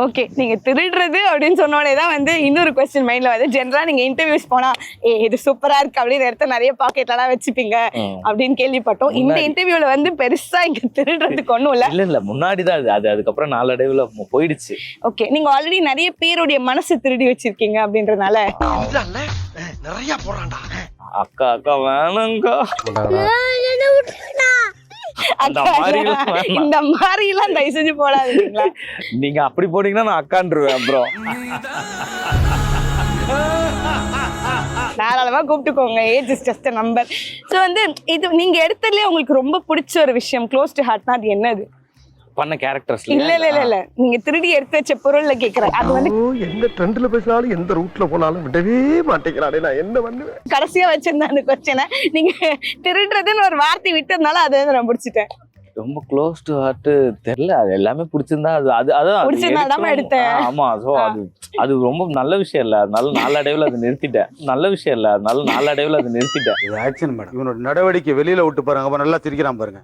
Okay, நீங்க திருடுறது அப்படின்னு சொன்னோடனே தான் வந்து இன்னொரு கொஸ்டின் மைண்ட்ல வந்து ஜென்ரலா நீங்க இன்டர்வியூஸ் போனா இது சூப்பரா இருக்கு அப்படின்னு எடுத்து நிறைய பாக்கெட்லாம் வச்சுப்பீங்க அப்படின்னு கேள்விப்பட்டோம். இந்த இன்டர்வியூல வந்து பெருசா இங்க திருடுறதுக்கு ஒண்ணும் இல்ல முன்னாடிதான் அது அதுக்கப்புறம் நாளடைவுல போயிடுச்சு. ஓகே, நீங்க ஆல்ரெடி நிறைய பேருடைய மனசு திருடி வச்சிருக்கீங்க அப்படின்றதுனால நிறைய போறான்டா. அக்கா வேணுங்கா இந்த மாதிரி எல்லாம் தயவு செஞ்சு போடாதீங்களா. நீங்க அப்படி போனீங்கன்னா நான் அக்கான்றுவேன். அப்புறம் தாராளமா கூப்பிட்டுக்கோங்க, age is just number. So வந்து இது நீங்க எடுத்ததுலயே உங்களுக்கு ரொம்ப பிடிச்ச ஒரு விஷயம் க்ளோஸ் டு ஹார்ட்னா அது என்னது? பண்ண கேரக்டர்ஸ் இல்ல நீங்க திருடி எடுத்து வச்ச பொருள்ல கேக்குறேன். அது வந்து எந்த ட்ரெண்ட்ல பேசினாலும் எந்த ரூட்ல போனாலும் விடவே மாட்டேங்கிறானே, நான் என்ன பண்ணுவேன்? கடைசியா வச்சிருந்தேன் அந்த கொஸ்டினை. நீங்க திருடுறதுன்னு ஒரு வார்த்தை விட்டதுனால அதை வந்து நான் பிடிச்சிட்டேன். ரொம்ப க்ளோஸ் டு ஹார்ட் தெரியல, அது எல்லாமே பிடிச்சிருந்தா அதான் பிடிச்சிருந்தா எடுத்தேன். ஆமா, சோ அது ரொம்ப நல்ல விஷயம் இல்ல, அதனால நாளடைவுல அது நிறுத்திட்டேன். நல்ல விஷயம் இல்ல, அதனால நாளடைவுல அது நிறுத்திட்டேன். இது ஆக்ஷன் மேடம். இவனோட நடவடிக்கை வெளியில விட்டு பாருங்க, அப்ப நல்லா சிரிக்கிறான் பாருங்க.